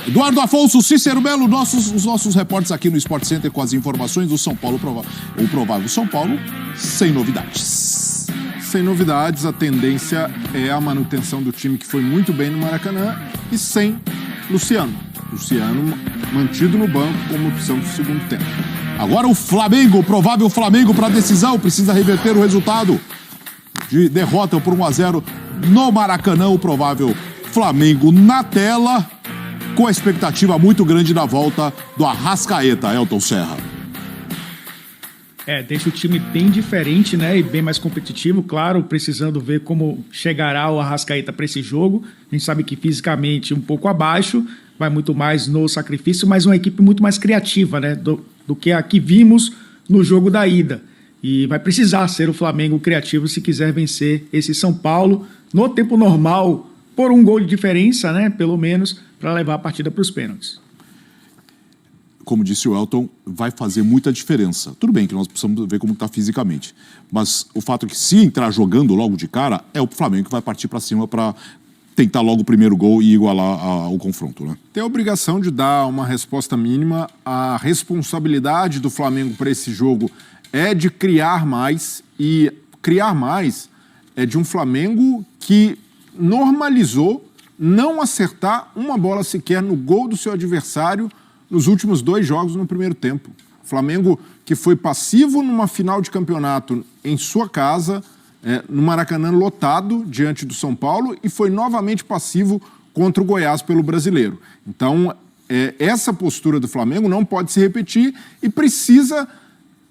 Eduardo Afonso, Cícero Melo, os nossos repórteres aqui no Sport Center com as informações do São Paulo, o provável São Paulo, sem novidades. Sem novidades, a tendência é a manutenção do time que foi muito bem no Maracanã e sem Luciano. Luciano mantido no banco como opção do segundo tempo. Agora o Flamengo, o provável Flamengo para a decisão, precisa reverter o resultado de derrota por 1-0 no Maracanã, o provável Flamengo na tela, com a expectativa muito grande da volta do Arrascaeta, Elton Serra. Deixa o time bem diferente, né, e bem mais competitivo, claro, precisando ver como chegará o Arrascaeta para esse jogo. A gente sabe que fisicamente um pouco abaixo, vai muito mais no sacrifício, mas uma equipe muito mais criativa, né, do que a que vimos no jogo da ida. E vai precisar ser o Flamengo criativo se quiser vencer esse São Paulo no tempo normal, por um gol de diferença, né, pelo menos, para levar a partida para os pênaltis. Como disse o Elton, vai fazer muita diferença. Tudo bem que nós precisamos ver como está fisicamente, mas o fato é que se entrar jogando logo de cara, é o Flamengo que vai partir para cima para tentar logo o primeiro gol e igualar o confronto, né? Tem a obrigação de dar uma resposta mínima. A responsabilidade do Flamengo para esse jogo é de criar mais, e criar mais é de um Flamengo que normalizou não acertar uma bola sequer no gol do seu adversário nos últimos 2 jogos no primeiro tempo. O Flamengo que foi passivo numa final de campeonato em sua casa, no Maracanã lotado diante do São Paulo, e foi novamente passivo contra o Goiás pelo Brasileiro. Então, essa postura do Flamengo não pode se repetir e precisa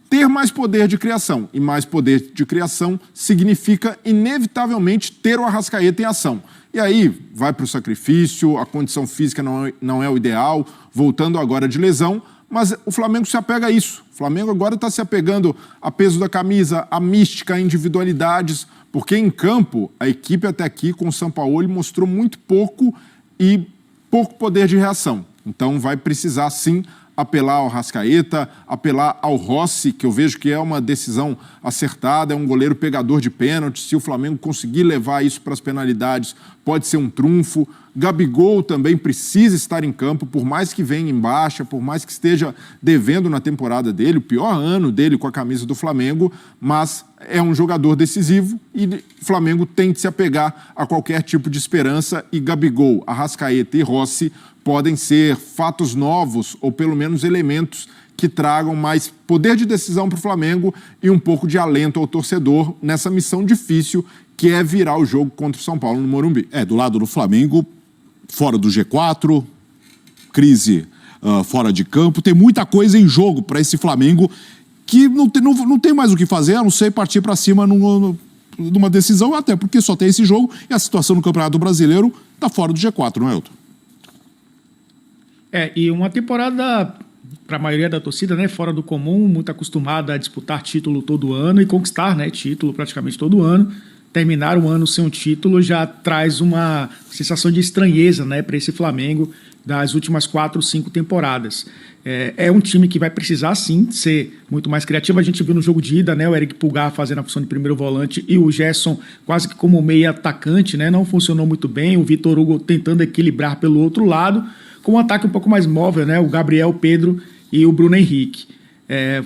ter mais poder de criação. E mais poder de criação significa, inevitavelmente, ter o Arrascaeta em ação. E aí, vai para o sacrifício, a condição física não é o ideal, voltando agora de lesão, mas o Flamengo se apega a isso. O Flamengo agora está se apegando a peso da camisa, a mística, a individualidades, porque em campo, a equipe até aqui, com o Sampaoli, mostrou muito pouco e pouco poder de reação. Então, vai precisar, sim, apelar ao Arrascaeta, apelar ao Rossi, que eu vejo que é uma decisão acertada, é um goleiro pegador de pênaltis. Se o Flamengo conseguir levar isso para as penalidades, pode ser um trunfo. Gabigol também precisa estar em campo, por mais que venha em baixa, por mais que esteja devendo na temporada dele, o pior ano dele com a camisa do Flamengo, mas é um jogador decisivo e o Flamengo tem que se apegar a qualquer tipo de esperança, e Gabigol, Arrascaeta e Rossi podem ser fatos novos, ou pelo menos elementos que tragam mais poder de decisão para o Flamengo e um pouco de alento ao torcedor nessa missão difícil que é virar o jogo contra o São Paulo no Morumbi. Do lado do Flamengo, fora do G4, crise fora de campo, tem muita coisa em jogo para esse Flamengo que não tem mais o que fazer, a não ser partir para cima numa decisão, até porque só tem esse jogo e a situação no Campeonato Brasileiro está fora do G4, não é, Elton? E uma temporada, para a maioria da torcida, né, fora do comum, muito acostumada a disputar título todo ano e conquistar, né, título praticamente todo ano. Terminar o ano sem um título já traz uma sensação de estranheza, né, para esse Flamengo das últimas 4, 5 temporadas. É um time que vai precisar, sim, ser muito mais criativo. A gente viu no jogo de ida, né, o Eric Pulgar fazendo a função de primeiro volante e o Gerson quase que como meio atacante, né, não funcionou muito bem. O Vitor Hugo tentando equilibrar pelo outro lado, com um ataque um pouco mais móvel, né, o Gabriel, o Pedro e o Bruno Henrique.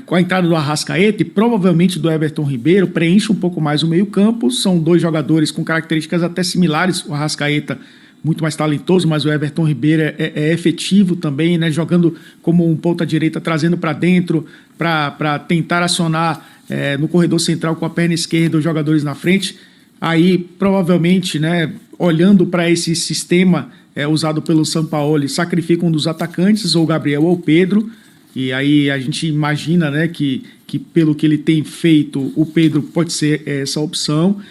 Com a entrada do Arrascaeta e provavelmente do Everton Ribeiro, preenche um pouco mais o meio-campo. São 2 jogadores com características até similares. O Arrascaeta muito mais talentoso, mas o Everton Ribeiro é efetivo também, né? Jogando como um ponta-direita, trazendo para dentro, para tentar acionar no corredor central com a perna esquerda os jogadores na frente. Aí, provavelmente, né, olhando para esse sistema usado pelo Sampaoli, sacrifica um dos atacantes, ou o Gabriel ou o Pedro. E aí a gente imagina, né, que pelo que ele tem feito, o Pedro pode ser essa opção,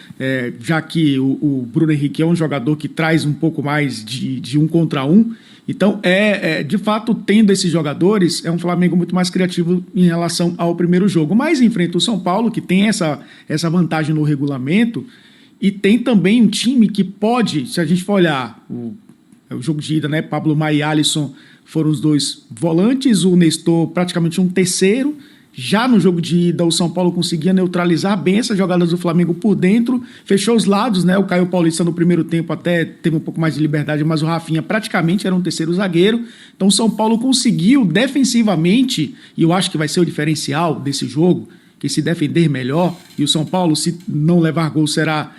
já que o Bruno Henrique é um jogador que traz um pouco mais de 1 contra 1. Então, de fato, tendo esses jogadores, é um Flamengo muito mais criativo em relação ao primeiro jogo. Mas enfrenta o São Paulo, que tem essa vantagem no regulamento, e tem também um time que pode, se a gente for olhar o jogo de ida, né, Pablo Maia e Alisson foram os 2 volantes, o Nestor praticamente um terceiro, Já no jogo de ida, o São Paulo conseguia neutralizar bem essas jogadas do Flamengo por dentro, fechou os lados, né? O Caio Paulista no primeiro tempo até teve um pouco mais de liberdade, mas o Rafinha praticamente era um terceiro zagueiro. Então o São Paulo conseguiu defensivamente, e eu acho que vai ser o diferencial desse jogo, que se defender melhor, e o São Paulo, se não levar gol, será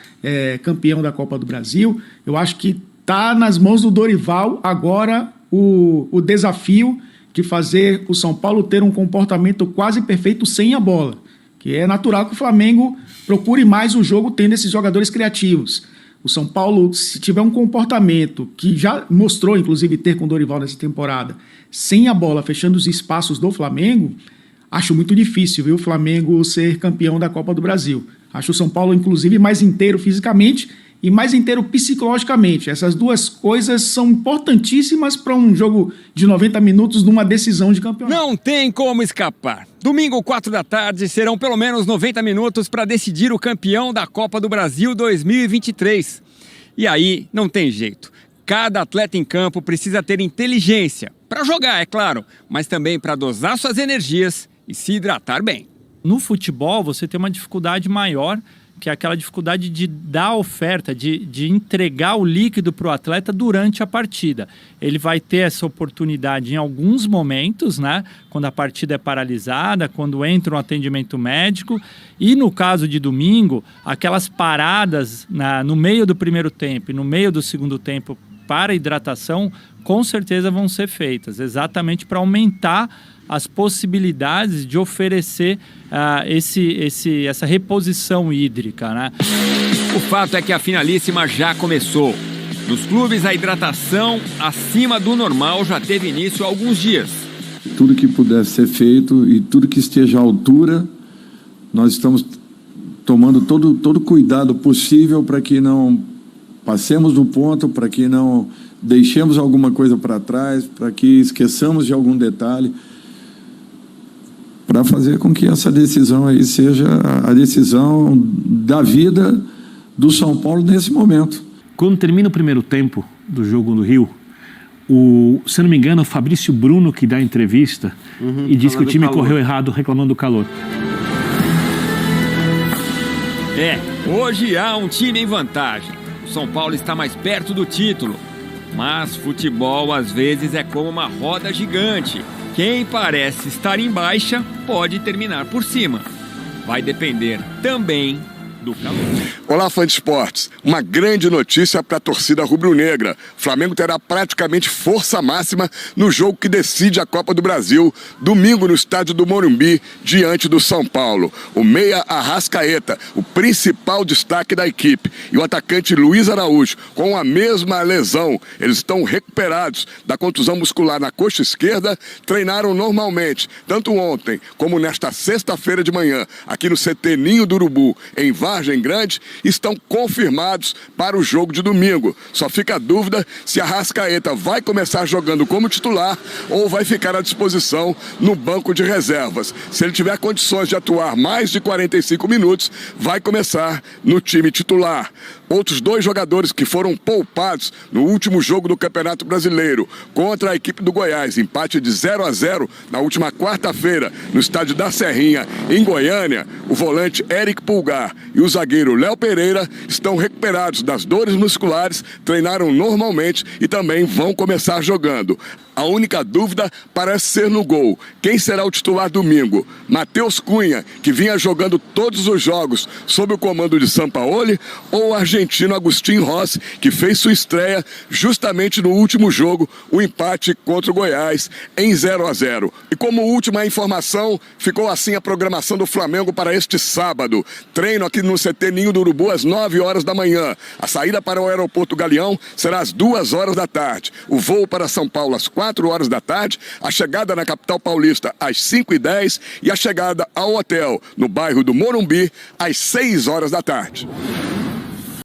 campeão da Copa do Brasil. Eu acho que está nas mãos do Dorival agora o desafio de fazer o São Paulo ter um comportamento quase perfeito sem a bola, que é natural que o Flamengo procure mais o jogo tendo esses jogadores criativos. O São Paulo, se tiver um comportamento que já mostrou, inclusive, ter com o Dorival nessa temporada, sem a bola, fechando os espaços do Flamengo, acho muito difícil, viu, o Flamengo ser campeão da Copa do Brasil. Acho o São Paulo, inclusive, mais inteiro fisicamente e mais inteiro psicologicamente. Essas duas coisas são importantíssimas para um jogo de 90 minutos numa decisão de campeonato. Não tem como escapar. Domingo, 4 da tarde, serão pelo menos 90 minutos para decidir o campeão da Copa do Brasil 2023. E aí, não tem jeito. Cada atleta em campo precisa ter inteligência. Para jogar, é claro, mas também para dosar suas energias e se hidratar bem. No futebol, você tem uma dificuldade maior, que é aquela dificuldade de dar a oferta, de entregar o líquido para o atleta durante a partida. Ele vai ter essa oportunidade em alguns momentos, né? Quando a partida é paralisada, quando entra um atendimento médico. E no caso de domingo, aquelas paradas no meio do primeiro tempo e no meio do segundo tempo para hidratação, com certeza vão ser feitas, exatamente para aumentar as possibilidades de oferecer essa reposição hídrica, né? O fato é que a finalíssima já começou. Nos clubes, a hidratação acima do normal já teve início há alguns dias. Tudo que puder ser feito e tudo que esteja à altura, nós estamos tomando todo cuidado possível para que não passemos do ponto, para que não deixemos alguma coisa para trás, para que esqueçamos de algum detalhe, para fazer com que essa decisão aí seja a decisão da vida do São Paulo nesse momento. Quando termina o primeiro tempo do jogo no Rio, se não me engano, o Fabrício Bruno que dá a entrevista e diz que o time correu errado reclamando do calor. Hoje há um time em vantagem. O São Paulo está mais perto do título. Mas futebol às vezes é como uma roda gigante. Quem parece estar em baixa pode terminar por cima. Vai depender também do calor. Olá, fã de esportes. Uma grande notícia para a torcida rubro-negra. O Flamengo terá praticamente força máxima no jogo que decide a Copa do Brasil, domingo no estádio do Morumbi, diante do São Paulo. O meia Arrascaeta, o principal destaque da equipe, e o atacante Luiz Araújo, com a mesma lesão. Eles estão recuperados da contusão muscular na coxa esquerda, treinaram normalmente, tanto ontem como nesta sexta-feira de manhã, aqui no CT Ninho do Urubu, em Vargem Grande, estão confirmados para o jogo de domingo. Só fica a dúvida se a Arrascaeta vai começar jogando como titular ou vai ficar à disposição no banco de reservas. Se ele tiver condições de atuar mais de 45 minutos, vai começar no time titular. Outros dois jogadores que foram poupados no último jogo do Campeonato Brasileiro contra a equipe do Goiás, empate de 0-0 na última quarta-feira no estádio da Serrinha, em Goiânia, o volante Eric Pulgar e o zagueiro Léo Pereira estão recuperados das dores musculares, treinaram normalmente e também vão começar jogando. A única dúvida parece ser no gol. Quem será o titular domingo? Matheus Cunha, que vinha jogando todos os jogos sob o comando de Sampaoli, ou o argentino Agustín Rossi, que fez sua estreia justamente no último jogo, o empate contra o Goiás em 0-0. E como última informação, ficou assim a programação do Flamengo para este sábado. Treino aqui no CT Ninho do Urubu às 9 horas da manhã. A saída para o aeroporto Galeão será às 2 horas da tarde. O voo para São Paulo às 4 horas da tarde, a chegada na capital paulista às 5h10 e a chegada ao hotel no bairro do Morumbi às 6 horas da tarde.